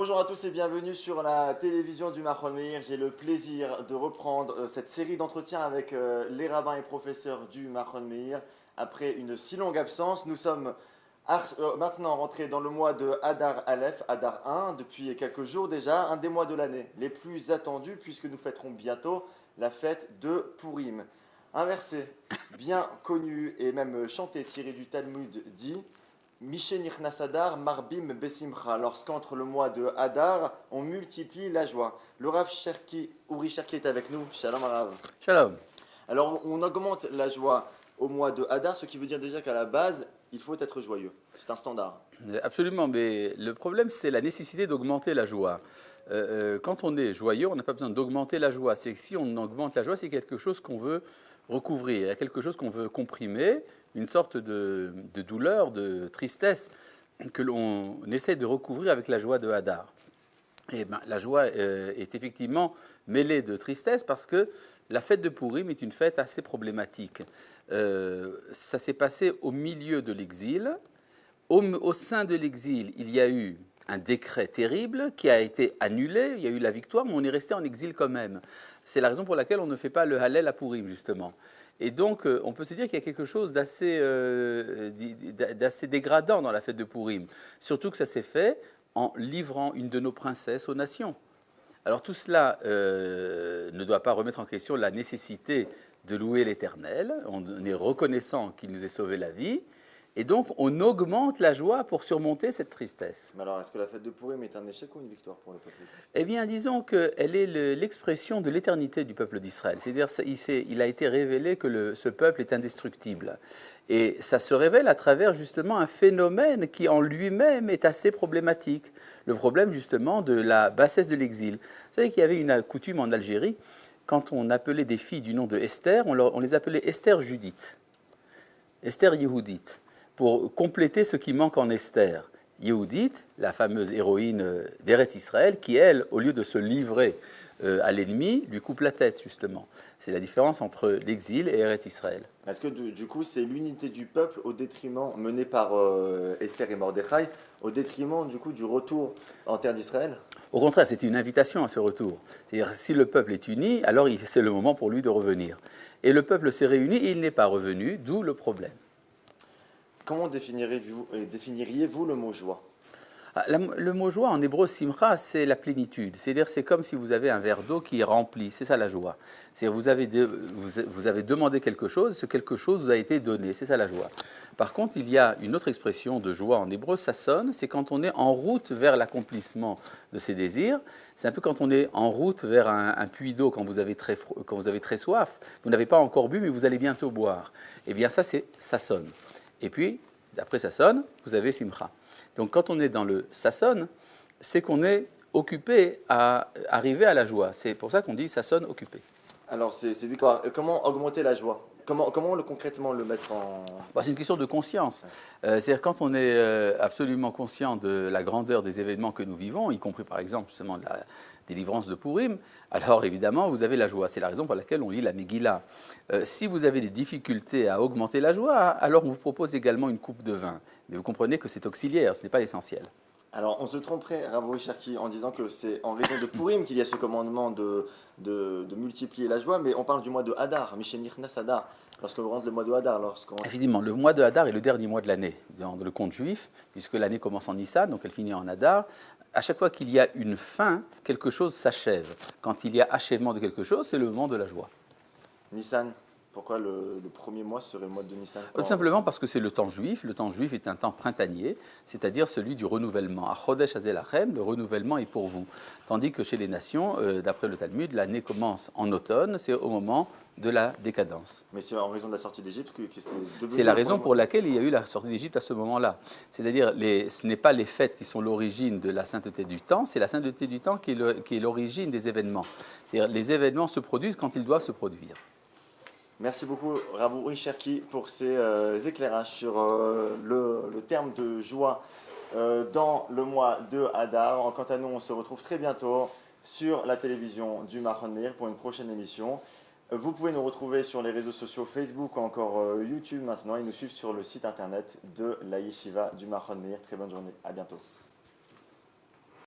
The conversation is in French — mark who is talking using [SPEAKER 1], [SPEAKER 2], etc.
[SPEAKER 1] Bonjour à tous et bienvenue sur la télévision du Mahon Meir. J'ai le plaisir de reprendre cette série d'entretiens avec les rabbins et professeurs du Mahon Meir. Après une si longue absence, nous sommes maintenant rentrés dans le mois de Hadar Aleph, Hadar 1, depuis quelques jours déjà, un des mois de l'année les plus attendus puisque nous fêterons bientôt la fête de Purim. Un verset bien connu et même chanté tiré du Talmud dit Mishe Nichnas Hadar Marbim Besimcha, lorsqu'entre le mois de Hadar, on multiplie la joie. Le Rav Cherki, Uri Cherki est avec nous. Shalom Rav.
[SPEAKER 2] Shalom.
[SPEAKER 1] Alors, on augmente la joie au mois de Hadar, ce qui veut dire déjà qu'à la base, il faut être joyeux. C'est un standard.
[SPEAKER 2] Absolument, mais le problème, c'est la nécessité d'augmenter la joie. Quand on est joyeux, on n'a pas besoin d'augmenter la joie. C'est que si on augmente la joie, c'est quelque chose qu'on veut recouvrir, il y a quelque chose qu'on veut comprimer, une sorte de douleur, de tristesse que l'on essaie de recouvrir avec la joie de Hadar. Et ben, la joie est effectivement mêlée de tristesse parce que la fête de Purim est une fête assez problématique. Ça s'est passé au milieu de l'exil. Au sein de l'exil, il y a eu un décret terrible qui a été annulé, il y a eu la victoire, mais on est resté en exil quand même. C'est la raison pour laquelle on ne fait pas le Hallel à Purim, justement. Et donc, on peut se dire qu'il y a quelque chose d'assez dégradant dans la fête de Purim. Surtout que ça s'est fait en livrant une de nos princesses aux nations. Alors tout cela ne doit pas remettre en question la nécessité de louer l'Éternel. On est reconnaissant qu'il nous ait sauvé la vie. Et donc, on augmente la joie pour surmonter cette tristesse.
[SPEAKER 1] Mais alors, est-ce que la fête de Purim est un échec ou une victoire pour le peuple juif ?
[SPEAKER 2] Eh bien, disons qu'elle est l'expression de l'éternité du peuple d'Israël. C'est-à-dire il a été révélé que ce peuple est indestructible. Et ça se révèle à travers justement un phénomène qui en lui-même est assez problématique. Le problème justement de la bassesse de l'exil. Vous savez qu'il y avait une coutume en Algérie, quand on appelait des filles du nom de Esther, on les appelait Esther Judith, Esther Yehoudite, pour compléter ce qui manque en Esther. Yehudit, la fameuse héroïne d'Eretz Israël, qui, elle, au lieu de se livrer à l'ennemi, lui coupe la tête, justement. C'est la différence entre l'exil et Eretz Israël.
[SPEAKER 1] Est-ce que du coup, c'est l'unité du peuple au détriment, menée par Esther et Mordechai, au détriment du coup du retour en terre d'Israël ?
[SPEAKER 2] Au contraire, c'est une invitation à ce retour. C'est-à-dire, si le peuple est uni, alors c'est le moment pour lui de revenir. Et le peuple s'est réuni et il n'est pas revenu, d'où le problème.
[SPEAKER 1] Comment définiriez-vous le mot joie ?
[SPEAKER 2] Le mot joie en hébreu, simcha, c'est la plénitude. C'est-à-dire, c'est comme si vous avez un verre d'eau qui est rempli. C'est ça la joie. C'est-à-dire, vous avez demandé quelque chose, ce quelque chose vous a été donné. C'est ça la joie. Par contre, il y a une autre expression de joie en hébreu, ça sonne, c'est quand on est en route vers l'accomplissement de ses désirs. C'est un peu quand on est en route vers un puits d'eau quand vous avez très soif. Vous n'avez pas encore bu, mais vous allez bientôt boire. Eh bien, ça sonne. Et puis, après ça sonne, vous avez simcha. Donc quand on est dans le ça sonne, c'est qu'on est occupé à arriver à la joie. C'est pour ça qu'on dit ça sonne occupé.
[SPEAKER 1] Alors c'est victoire. Comment augmenter la joie ? Comment concrètement le mettre en...
[SPEAKER 2] C'est une question de conscience. C'est-à-dire quand on est absolument conscient de la grandeur des événements que nous vivons, y compris par exemple justement de la délivrance de Purim, alors évidemment vous avez la joie. C'est la raison pour laquelle on lit la Megillah. Si vous avez des difficultés à augmenter la joie, alors on vous propose également une coupe de vin. Mais vous comprenez que c'est auxiliaire, ce n'est pas l'essentiel.
[SPEAKER 1] Alors, on se tromperait, Rav Cherki, en disant que c'est en raison de Purim qu'il y a ce commandement de multiplier la joie, mais on parle du mois de Hadar, Mishe Nichnas Hadar, lorsqu'on rentre le mois de Hadar.
[SPEAKER 2] Effectivement, le mois de Hadar est le dernier mois de l'année dans le conte juif, puisque l'année commence en Nissan, donc elle finit en Hadar. À chaque fois qu'il y a une fin, quelque chose s'achève. Quand il y a achèvement de quelque chose, c'est le moment de la joie.
[SPEAKER 1] Nissan, pourquoi le premier mois serait le mois de Nissan ?
[SPEAKER 2] Tout simplement parce que c'est le temps juif. Le temps juif est un temps printanier, c'est-à-dire celui du renouvellement. À Chodesh Hazelachem, le renouvellement est pour vous. Tandis que chez les nations, d'après le Talmud, l'année commence en automne, c'est au moment de la décadence.
[SPEAKER 1] Mais c'est en raison de la sortie d'Égypte que c'est devenu...
[SPEAKER 2] C'est la raison pour laquelle il y a eu la sortie d'Égypte à ce moment-là. C'est-à-dire, ce n'est pas les fêtes qui sont l'origine de la sainteté du temps, c'est la sainteté du temps qui est l'origine des événements. C'est-à-dire, les événements se produisent quand ils doivent se produire.
[SPEAKER 1] Merci beaucoup, Rav Uri Cherki, pour ces éclairages sur le terme de joie dans le mois de Hadar. Quant à nous, on se retrouve très bientôt sur la télévision du Mahon Meir pour une prochaine émission. Vous pouvez nous retrouver sur les réseaux sociaux Facebook ou encore YouTube maintenant et nous suivre sur le site internet de la Yeshiva du Mahon Meir. Très bonne journée, à bientôt.